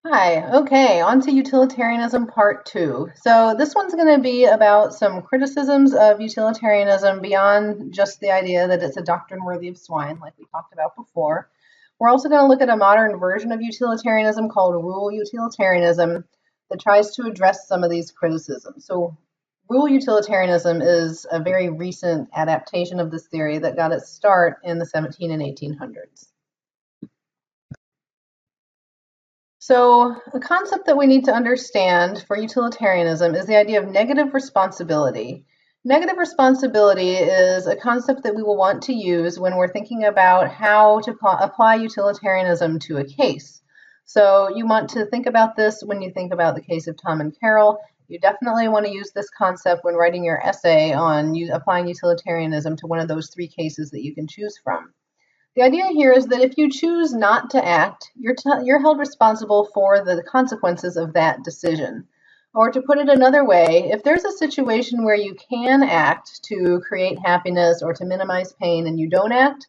Hi, okay, on to utilitarianism part two. So this one's going to be about some criticisms of utilitarianism beyond just the idea that it's a doctrine worthy of swine, like we talked about before. We're also going to look at a modern version of utilitarianism called rule utilitarianism that tries to address some of these criticisms. So rule utilitarianism is a very recent adaptation of this theory that got its start in the 17 and 1800s. So, a concept that we need to understand for utilitarianism is the idea of negative responsibility. Negative responsibility is a concept that we will want to use when we're thinking about how to apply utilitarianism to a case. So, you want to think about this when you think about the case of Tom and Carol. You definitely want to use this concept when writing your essay on applying utilitarianism to one of those three cases that you can choose from. The idea here is that if you choose not to act, you're held responsible for the consequences of that decision. Or to put it another way, if there's a situation where you can act to create happiness or to minimize pain and you don't act,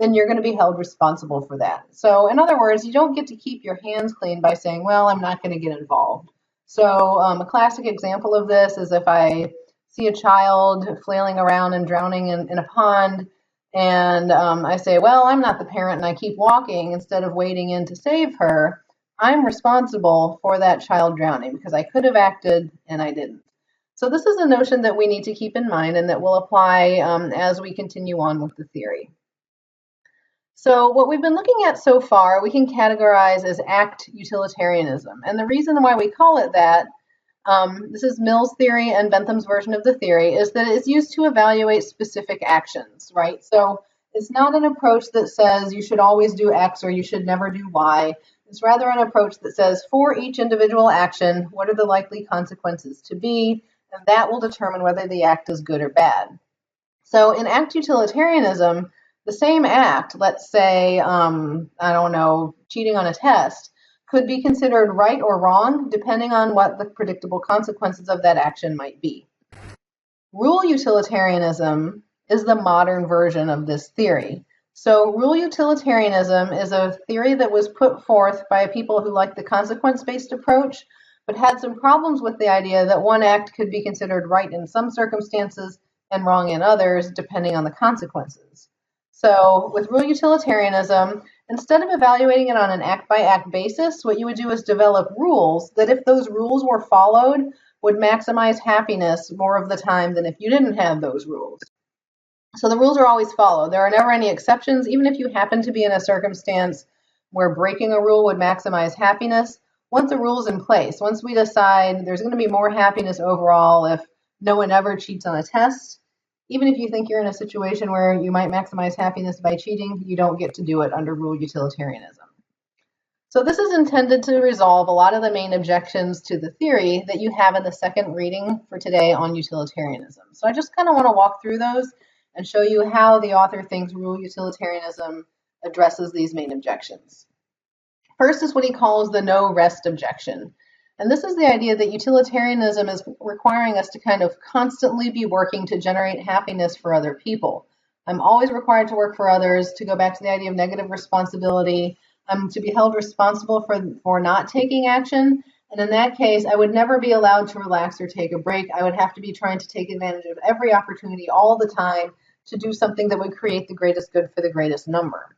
then you're going to be held responsible for that. So, in other words, you don't get to keep your hands clean by saying, well, I'm not going to get involved. So, a classic example of this is if I see a child flailing around and drowning in a pond, and I say, well, I'm not the parent, and I keep walking instead of wading in to save her, I'm responsible for that child drowning because I could have acted and I didn't. So this is a notion that we need to keep in mind and that will apply as we continue on with the theory. So what we've been looking at so far, we can categorize as act utilitarianism. And the reason why we call it that, this is Mill's theory and Bentham's version of the theory, is that it's used to evaluate specific actions, right? So it's not an approach that says you should always do X or you should never do Y. It's rather an approach that says for each individual action, what are the likely consequences to be? And that will determine whether the act is good or bad. So in act utilitarianism, the same act, let's say, I don't know, cheating on a test, could be considered right or wrong depending on what the predictable consequences of that action might be. Rule utilitarianism is the modern version of this theory. So rule utilitarianism is a theory that was put forth by people who liked the consequence-based approach, but had some problems with the idea that one act could be considered right in some circumstances and wrong in others, depending on the consequences. So with rule utilitarianism, instead of evaluating it on an act-by-act basis, what you would do is develop rules that if those rules were followed, would maximize happiness more of the time than if you didn't have those rules. So the rules are always followed. There are never any exceptions. Even if you happen to be in a circumstance where breaking a rule would maximize happiness, once a rule is in place, once we decide there's going to be more happiness overall if no one ever cheats on a test, even if you think you're in a situation where you might maximize happiness by cheating, you don't get to do it under rule utilitarianism. So this is intended to resolve a lot of the main objections to the theory that you have in the second reading for today on utilitarianism. So I just kind of want to walk through those and show you how the author thinks rule utilitarianism addresses these main objections. First is what he calls the no rest objection. And this is the idea that utilitarianism is requiring us to kind of constantly be working to generate happiness for other people. I'm always required to work for others, to go back to the idea of negative responsibility. I'm to be held responsible for not taking action. And in that case, I would never be allowed to relax or take a break. I would have to be trying to take advantage of every opportunity all the time to do something that would create the greatest good for the greatest number.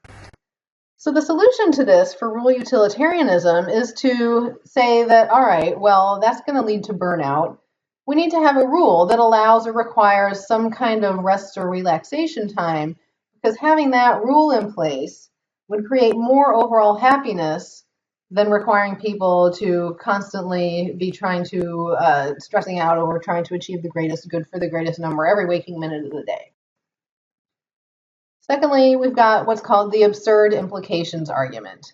So the solution to this for rule utilitarianism is to say that, all right, well, that's going to lead to burnout. We need to have a rule that allows or requires some kind of rest or relaxation time, because having that rule in place would create more overall happiness than requiring people to constantly be trying to stressing out over trying to achieve the greatest good for the greatest number every waking minute of the day. Secondly, we've got what's called the absurd implications argument.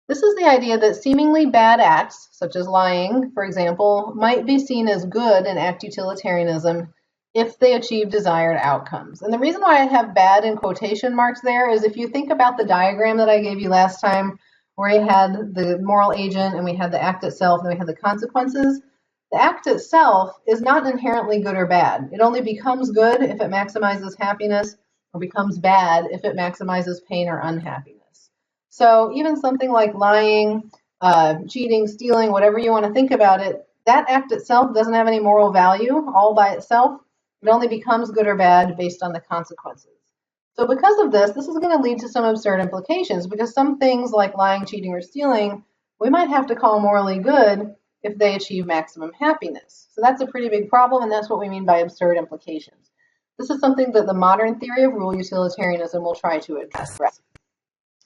This is the idea that seemingly bad acts, such as lying, for example, might be seen as good in act utilitarianism if they achieve desired outcomes. And the reason why I have bad in quotation marks there is if you think about the diagram that I gave you last time, where we had the moral agent and we had the act itself and we had the consequences, the act itself is not inherently good or bad. It only becomes good if it maximizes happiness, or becomes bad if it maximizes pain or unhappiness. So even something like lying cheating, stealing, whatever you want to think about it, that act itself doesn't have any moral value all by itself. It only becomes good or bad based on the consequences. So because of this, this is going to lead to some absurd implications, because some things like lying, cheating, or stealing, we might have to call morally good if they achieve maximum happiness. So that's a pretty big problem, and that's what we mean by absurd implications. This is something that the modern theory of rule utilitarianism will try to address.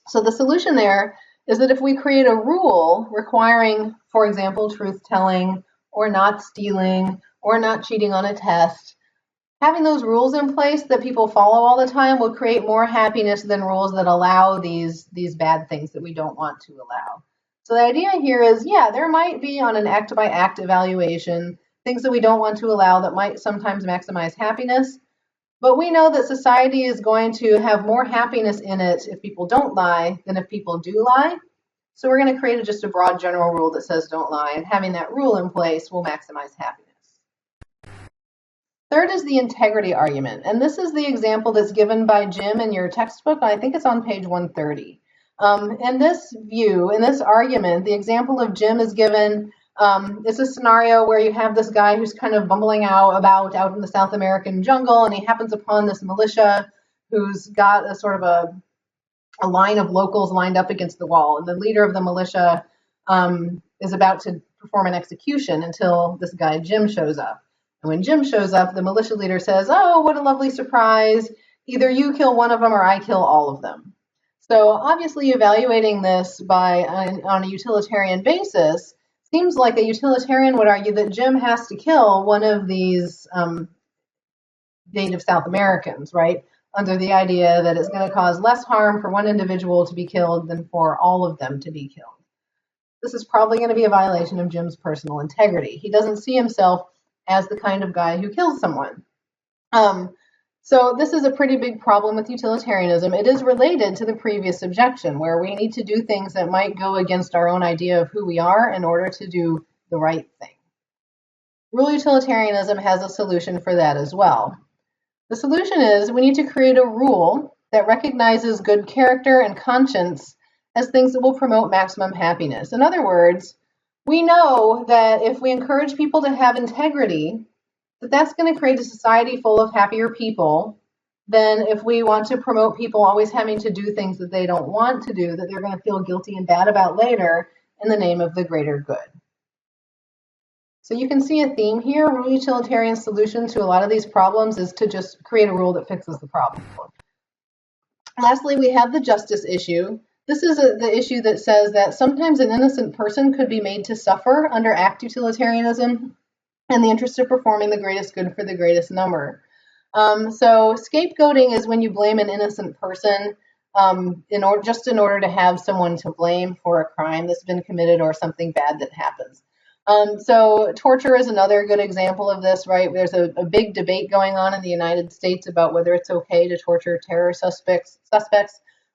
So the solution there is that if we create a rule requiring, for example, truth-telling, or not stealing, or not cheating on a test, having those rules in place that people follow all the time will create more happiness than rules that allow these bad things that we don't want to allow. So the idea here is, yeah, there might be on an act-by-act evaluation things that we don't want to allow that might sometimes maximize happiness, but we know that society is going to have more happiness in it if people don't lie than if people do lie. So we're going to create just a broad general rule that says don't lie, and having that rule in place will maximize happiness. Third is the integrity argument, and this is the example that's given by Jim in your textbook. I think it's on page 130. In this view, in this argument, the example of Jim is given. It's a scenario where you have this guy who's kind of bumbling out in the South American jungle, and he happens upon this militia who's got a sort of a line of locals lined up against the wall, and the leader of the militia is about to perform an execution until this guy Jim shows up. And when Jim shows up, the militia leader says, "Oh, what a lovely surprise. Either you kill one of them or I kill all of them." So obviously evaluating this on a utilitarian basis seems like a utilitarian would argue that Jim has to kill one of these native South Americans, right? Under the idea that it's going to cause less harm for one individual to be killed than for all of them to be killed. This is probably going to be a violation of Jim's personal integrity. He doesn't see himself as the kind of guy who kills someone. So this is a pretty big problem with utilitarianism. It is related to the previous objection, where we need to do things that might go against our own idea of who we are in order to do the right thing. Rule utilitarianism has a solution for that as well. The solution is we need to create a rule that recognizes good character and conscience as things that will promote maximum happiness. In other words, we know that if we encourage people to have integrity, that's going to create a society full of happier people than if we want to promote people always having to do things that they don't want to do, that they're going to feel guilty and bad about later in the name of the greater good. So you can see a theme here. Rule utilitarian solution to a lot of these problems is to just create a rule that fixes the problem. Lastly, we have the justice issue. This is the issue that says that sometimes an innocent person could be made to suffer under act utilitarianism in the interest of performing the greatest good for the greatest number. So scapegoating is when you blame an innocent person in order to have someone to blame for a crime that's been committed or something bad that happens. So torture is another good example of this, right? There's a big debate going on in the United States about whether it's okay to torture terror suspects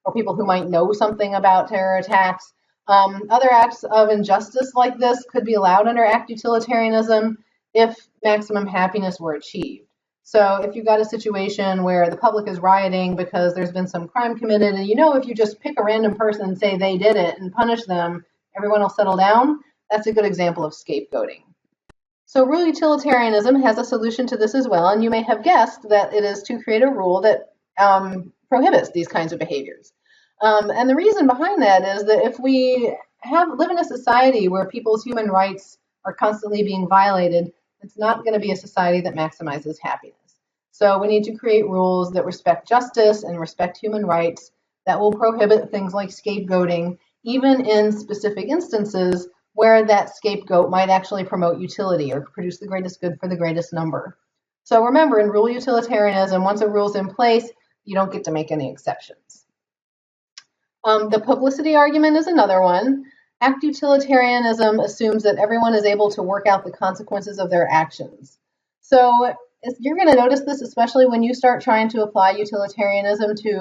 or people who might know something about terror attacks. Other acts of injustice like this could be allowed under act utilitarianism if maximum happiness were achieved. So if you've got a situation where the public is rioting because there's been some crime committed, and if you just pick a random person and say they did it and punish them, everyone will settle down, that's a good example of scapegoating. So rule utilitarianism has a solution to this as well, and you may have guessed that it is to create a rule that prohibits these kinds of behaviors. And the reason behind that is that if we live in a society where people's human rights are constantly being violated, it's not going to be a society that maximizes happiness. So we need to create rules that respect justice and respect human rights that will prohibit things like scapegoating, even in specific instances where that scapegoat might actually promote utility or produce the greatest good for the greatest number. So remember, in rule utilitarianism, once a rule's in place, you don't get to make any exceptions. The publicity argument is another one. Act utilitarianism assumes that everyone is able to work out the consequences of their actions. So you're going to notice this, especially when you start trying to apply utilitarianism to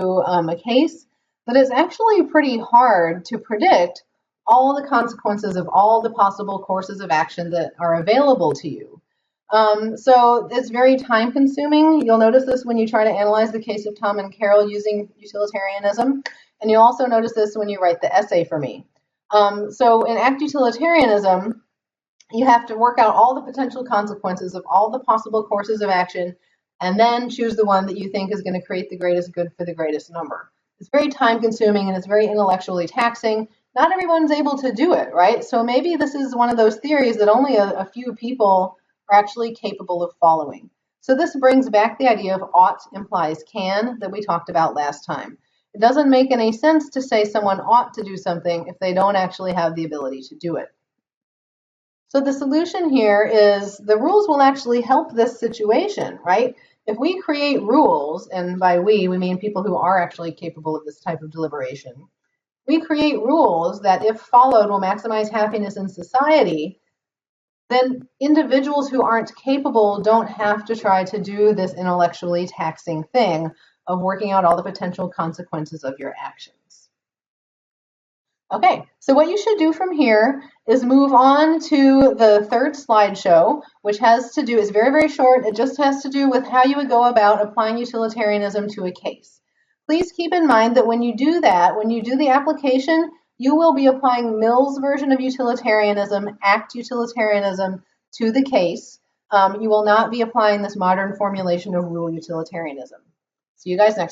a case, that it's actually pretty hard to predict all the consequences of all the possible courses of action that are available to you. So it's very time consuming. You'll notice this when you try to analyze the case of Tom and Carol using utilitarianism. And you'll also notice this when you write the essay for me. So in act utilitarianism, you have to work out all the potential consequences of all the possible courses of action and then choose the one that you think is going to create the greatest good for the greatest number. It's very time consuming and it's very intellectually taxing. Not everyone's able to do it, right? So maybe this is one of those theories that only a few people are actually capable of following. So this brings back the idea of ought implies can that we talked about last time. It doesn't make any sense to say someone ought to do something if they don't actually have the ability to do it. So the solution here is the rules will actually help this situation, right? If we create rules, and by we mean people who are actually capable of this type of deliberation, we create rules that, if followed, will maximize happiness in society, then individuals who aren't capable don't have to try to do this intellectually taxing thing of working out all the potential consequences of your actions. Okay, so what you should do from here is move on to the third slideshow, which has to do, is very, very short. It just has to do with how you would go about applying utilitarianism to a case. Please keep in mind that when you do that, when you do the application, you will be applying Mill's version of utilitarianism, act utilitarianism, to the case. You will not be applying this modern formulation of rule utilitarianism. See you guys next time.